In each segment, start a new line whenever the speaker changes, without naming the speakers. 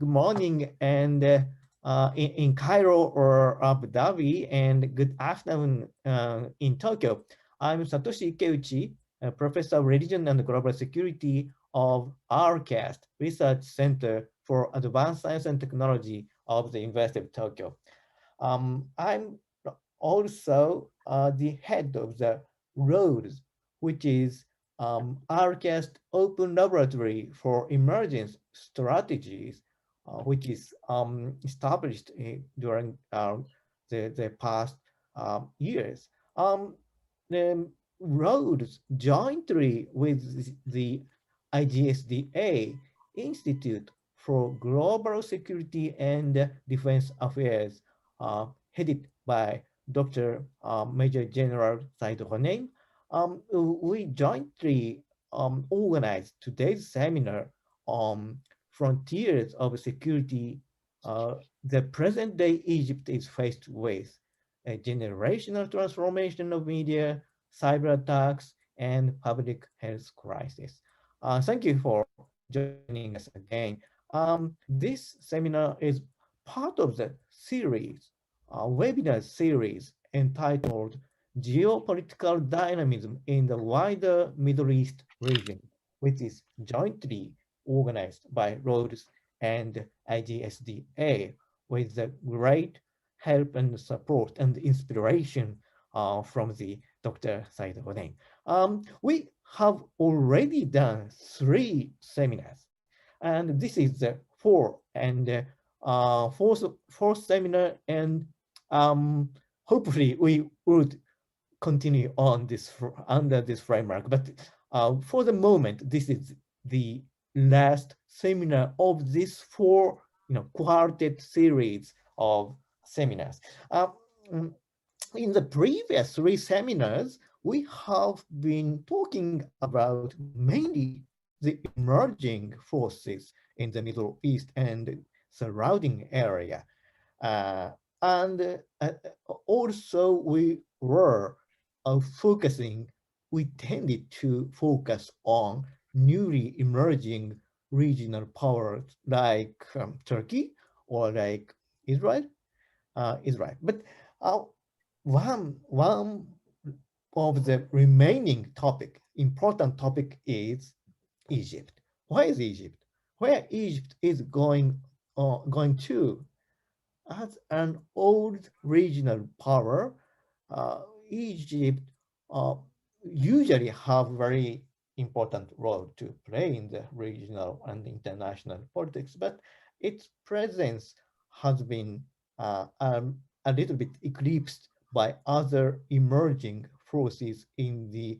good morning and in Cairo or Abu Dhabi, and good afternoon in Tokyo. I'm Satoshi Ikeuchi, a professor of religion and global security of RCAST Research Center for Advanced Science and Technology of the University of Tokyo. I'm also the head of the ROADS, which is RCAST Open Laboratory for Emergence Strategies, which is established during the past years. The ROADS jointly with the IGSDA Institute for Global Security and Defense Affairs, headed by Dr. Major General Said Ghoneim, we jointly organized today's seminar on frontiers of security. The present day Egypt is faced with a generational transformation of media, cyber attacks, and public health crisis. Thank you for joining us again. This seminar is part of the series, webinar series entitled Geopolitical Dynamism in the Wider Middle East Region, which is jointly organized by Rhodes and IGSDA with the great help and support and inspiration from the Dr. Said Ghoneim. We have already done 3 seminars, and this is the fourth seminar, and hopefully we would continue on this under this framework. But for the moment, this is the last seminar of this 4 quartet series of seminars. In the previous 3 seminars, we have been talking about mainly the emerging forces in the Middle East and surrounding area. And also we were we tended to focus on newly emerging regional powers like Turkey or like Israel. But one of the remaining important topic is Egypt. Why is Egypt? Where Egypt is going to? As an old regional power, Egypt usually have very important role to play in the regional and international politics, but its presence has been a little bit eclipsed by other emerging forces in the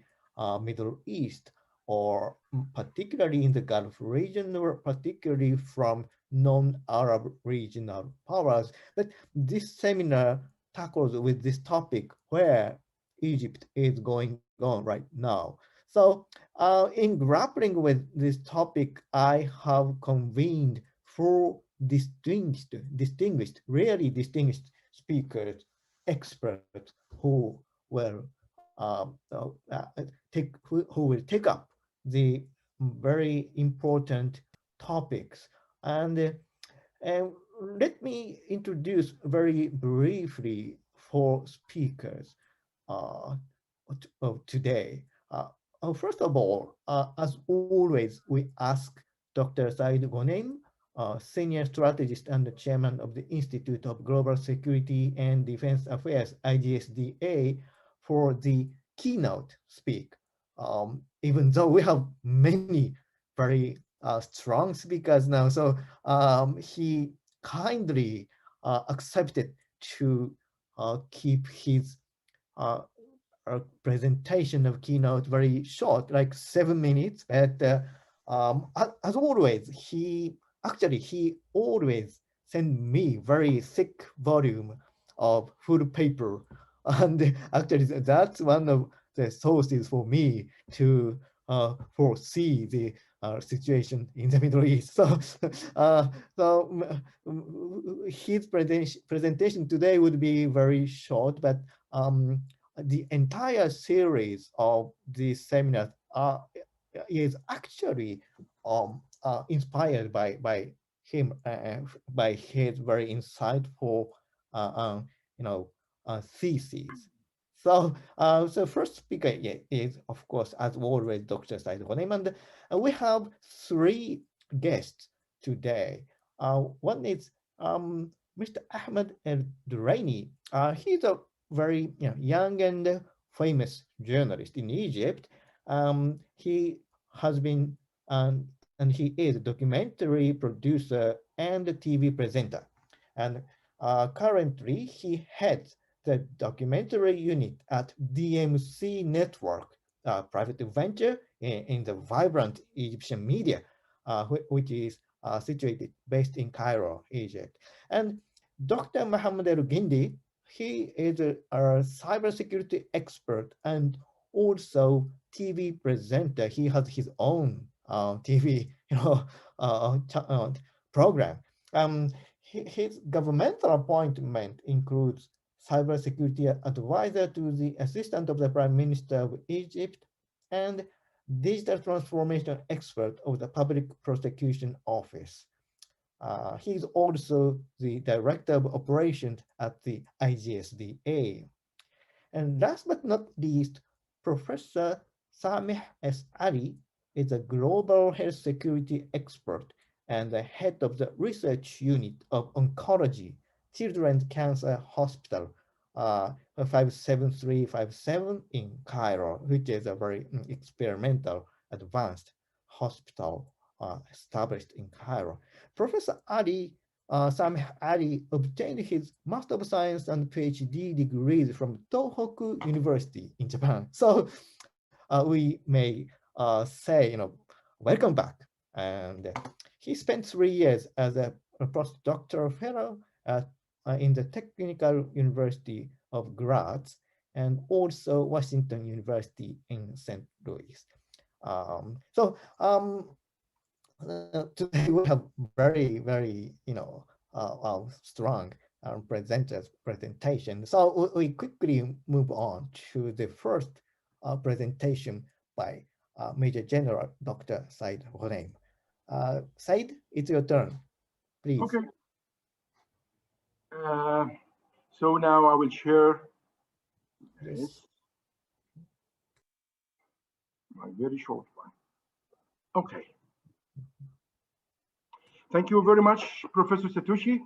Middle East, or particularly in the Gulf region, or particularly from non-Arab regional powers. But this seminar tackles with this topic where Egypt is going on right now. So in grappling with this topic, I have convened 4 really distinguished speakers, experts who will take up the very important topics. And let me introduce very briefly 4 speakers today. First of all, as always, we ask Dr. Said Ghoneim, Senior Strategist and the Chairman of the Institute of Global Security and Defense Affairs, IGSDA, for the keynote speak. Even though we have many very strong speakers now, so he kindly accepted to keep his presentation of keynote very short, like 7 minutes. But as always, he always send me very thick volume of full paper, and actually that's one of the sources for me to foresee the situation in the Middle East. So, his presentation today would be very short, but the entire series of these seminars is actually inspired by him by his very insightful, you know, theses. So, so first speaker is, of course, as always, Dr. Said Ghoneim, and we have three guests today. One is Mr. Ahmed El Duraini. He's a very young and famous journalist in Egypt. He has been and he is a documentary producer and a TV presenter. And currently he heads the documentary unit at DMC Network, private venture in the vibrant Egyptian media, which is based in Cairo, Egypt. And Dr. Mohammed El Gindi, he is a cybersecurity expert and also TV presenter. He has his own TV, program. His governmental appointment includes cybersecurity advisor to the assistant of the Prime Minister of Egypt and digital transformation expert of the Public Prosecution Office. He's also the director of operations at the IGSDA. And last but not least, Professor Sameh S. Ali is a global health security expert and the head of the research unit of oncology, Children's Cancer Hospital, 57357 in Cairo, which is a very experimental, advanced hospital established in Cairo. Professor Ali Sameh Ali obtained his Master of Science and PhD degrees from Tohoku University in Japan. So we may say, welcome back. And he spent 3 years as a postdoctoral fellow in the Technical University of Graz and also Washington University in St. Louis. Today we have very, very, strong presenters presentation. So we quickly move on to the first presentation by Major General Dr. Said Ghoneim. Said, it's your turn, please.
Okay. So now I will share this. My very short one. Okay. Thank you very much, Professor Satoshi.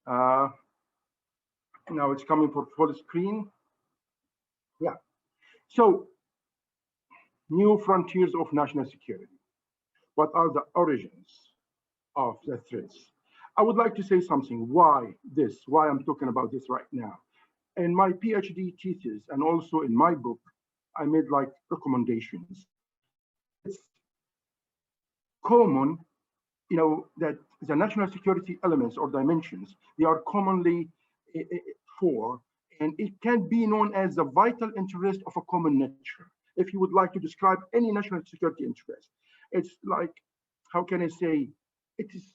Now it's coming for full screen. Yeah. So, new frontiers of national security. What are the origins of the threats? I would like to say something. Why I'm talking about this right now. In my PhD thesis and also in my book, I made like recommendations. It's common, that the national security elements or dimensions, they are commonly four, and it can be known as the vital interest of a common nature. If you would like to describe any national security interest, it's like, how can I say, it is,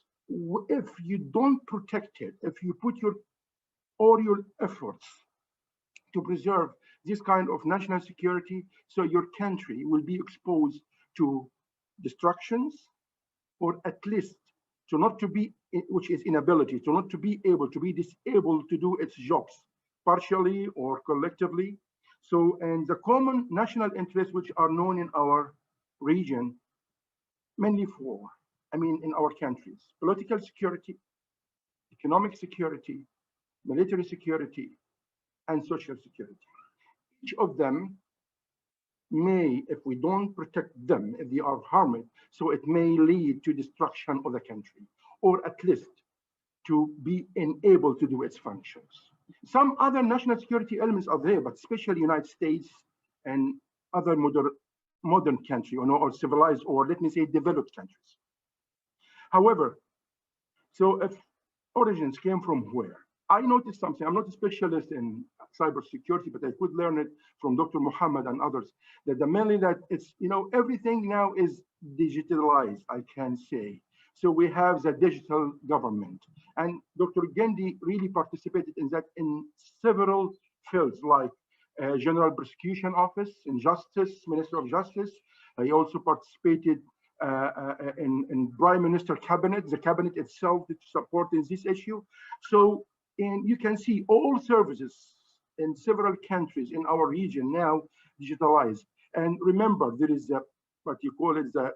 if you don't protect it, if you put all your efforts to preserve this kind of national security, so your country will be exposed to destructions, or at least to not to be, which is inability, to not to be able to be disabled to do its jobs, partially or collectively. So, and the common national interests which are known in our region, mainly four, in our countries: political security, economic security, military security, and social security. Each of them may, if we don't protect them, if they are harmed, so it may lead to destruction of the country, or at least to be unable to do its functions. Some other national security elements are there, but especially United States and other modern countries, or civilized, or let me say developed countries. However, so if origins came from where? I noticed something. I'm not a specialist in cybersecurity, but I could learn it from Dr. Muhammad and others, that mainly that it's, everything now is digitalized, I can say. So we have the digital government. And Dr. Gendi really participated in that in several fields, like General Prosecution Office, in Justice, Minister of Justice. He also participated in Prime Minister cabinet, the cabinet itself is supporting this issue. So, and you can see all services in several countries in our region now digitalized. And remember, there is what you call it, the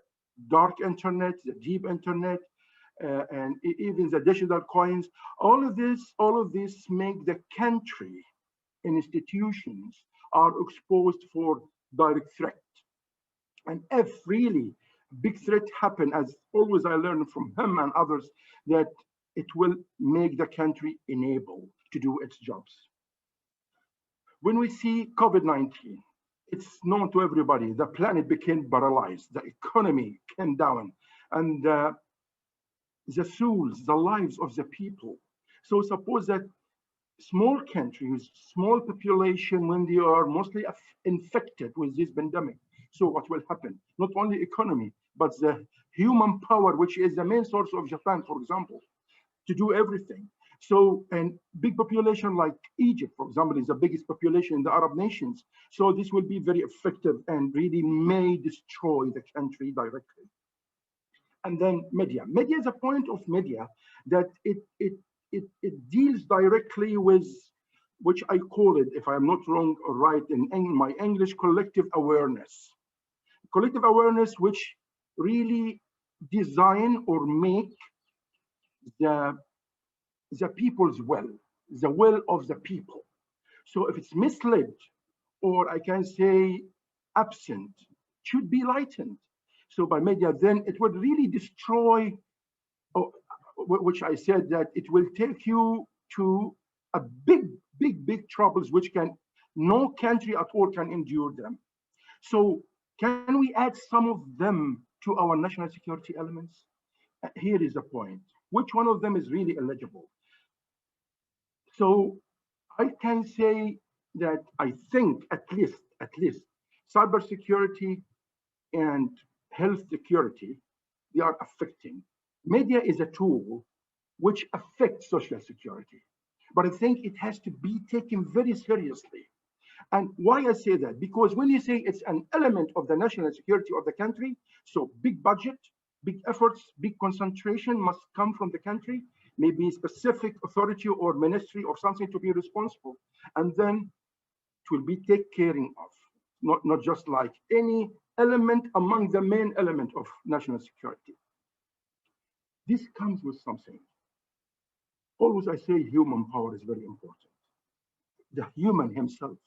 dark internet, the deep internet, and even the digital coins. All of this make the country and institutions are exposed for direct threat. And if really big threat happen, as always I learn from him and others, that it will make the country unable to do its jobs. When we see COVID-19, it's known to everybody, the planet became paralyzed, the economy came down, and the souls, the lives of the people. So suppose that small countries, small population, when they are mostly infected with this pandemic, so what will happen? Not only economy, but the human power, which is the main source of Japan, for example, to do everything. So, and big population like Egypt, for example, is the biggest population in the Arab nations. So this will be very effective and really may destroy the country directly. And then media. Media is a point of media that it deals directly with, which I call it, if I'm not wrong or right in my English, collective awareness. Collective awareness, which really design or make the people's will, the will of the people. So if it's misled, or I can say absent, should be lightened. So by media, then it would really destroy, which I said that it will take you to a big troubles, which no country at all can endure them. So can we add some of them to our national security elements? Here is the point. Which one of them is really eligible? So I can say that I think at least cybersecurity and health security, they are affecting. Media is a tool which affects social security, but I think it has to be taken very seriously. And why I say that? Because when you say it's an element of the national security of the country, so big budget, big efforts, big concentration must come from the country, maybe specific authority or ministry or something to be responsible. And then it will be taken of, not just like any element among the main element of national security. This comes with something. Always I say human power is very important. The human himself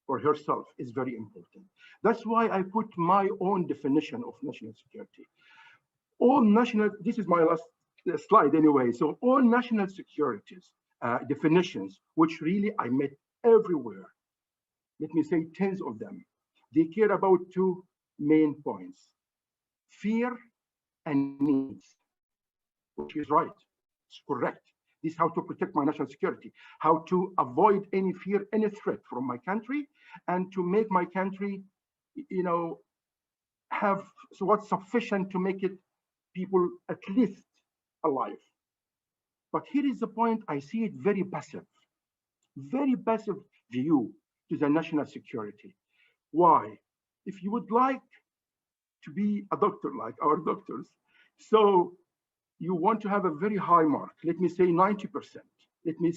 or herself is very important. That's why I put my own definition of national security. All national, this is my last slide anyway, so all national securities definitions, which really I met everywhere, let me say tens of them, they care about two main points: fear and needs, which is right, it's correct. This is how to protect my national security, how to avoid any fear, any threat from my country, and to make my country, have so what's sufficient to make it people at least alive. But here is the point, I see it very passive view to the national security. Why? If you would like to be a doctor like our doctors, so you want to have a very high mark, let me say 90%, let me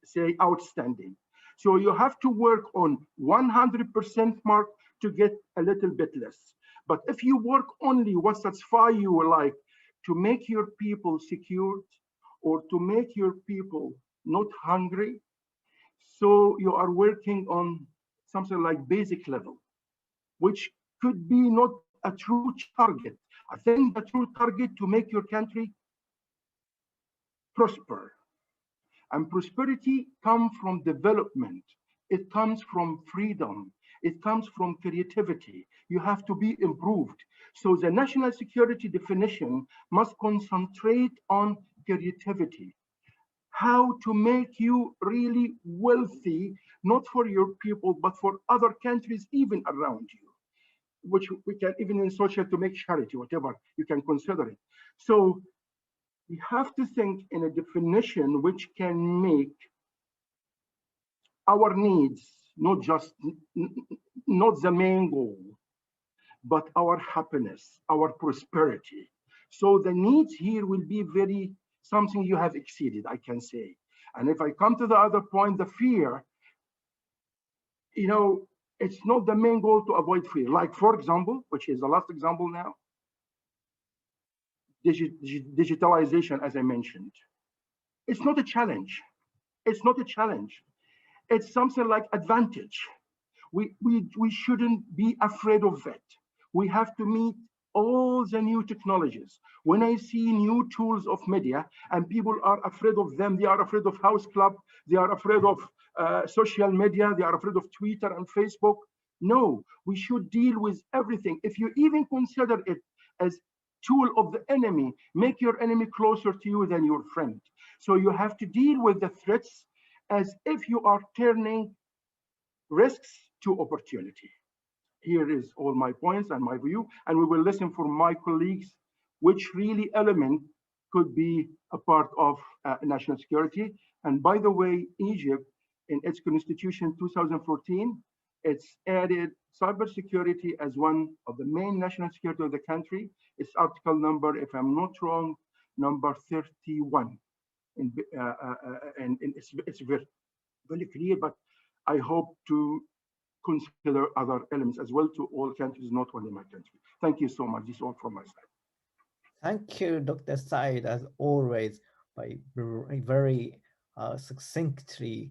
say outstanding. So you have to work on 100% mark to get a little bit less. But if you work only what satisfies you, like to make your people secured or to make your people not hungry, so you are working on something like basic level, which could be not a true target. I think the true target to make your country prosper. And prosperity comes from development. It comes from freedom. It comes from creativity. You have to be improved. So the national security definition must concentrate on creativity. How to make you really wealthy, not for your people, but for other countries even around you, which we can even in social to make charity, whatever you can consider it. So we have to think in a definition which can make our needs not the main goal, but our happiness, our prosperity. So the needs here will be very something you have exceeded, I can say. And if I come to the other point, the fear, it's not the main goal to avoid fear. Like, for example, which is the last example now, digitalization, as I mentioned. It's not a challenge. It's not a challenge. It's something like advantage. We shouldn't be afraid of that. We have to meet all the new technologies. When I see new tools of media and people are afraid of them, they are afraid of House Club, they are afraid of social media, they are afraid of Twitter and Facebook. No, we should deal with everything. If you even consider it as tool of the enemy, make your enemy closer to you than your friend. So you have to deal with the threats as if you are turning risks to opportunity. Here is all my points and my view, and we will listen from my colleagues which really element could be a part of national security. And by the way, Egypt, in its constitution 2014, it's added cybersecurity as one of the main national security of the country. It's article number, if I'm not wrong, number 31. And it's very, very clear, but I hope to consider other elements as well to all countries, not only my country. Thank you so much. This is all from my side.
Thank you, Dr. Said, as always, by very succinctly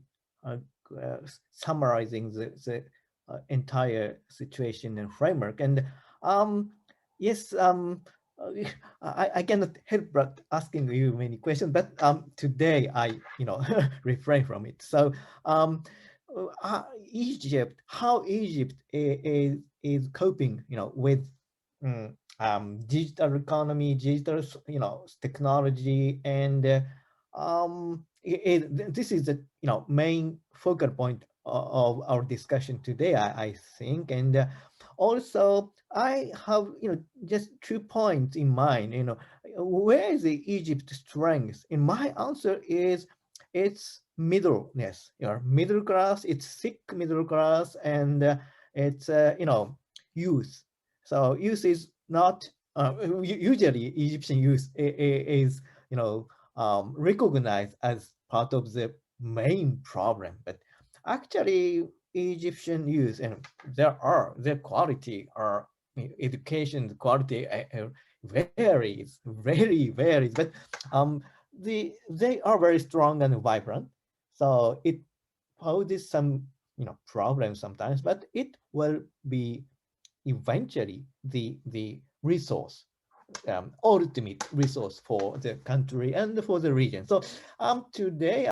summarizing the entire situation and framework. And yes, I cannot help but asking you many questions, but today I, refrain from it. So Egypt, how Egypt is coping, with digital economy, digital, technology, and this is the main focal point of our discussion today, I think. And also I have just 2 points in mind. Where is the Egypt strength? And my answer is it's middleness. Middle class. It's thick middle class, and it's youth. So youth is not usually Egyptian youth is recognized as part of the main problem, but actually Egyptian youth and their quality or education quality varies, very varies, but they are very strong and vibrant. So it poses some problems sometimes, but it will be eventually the resource, ultimate resource for the country and for the region. So today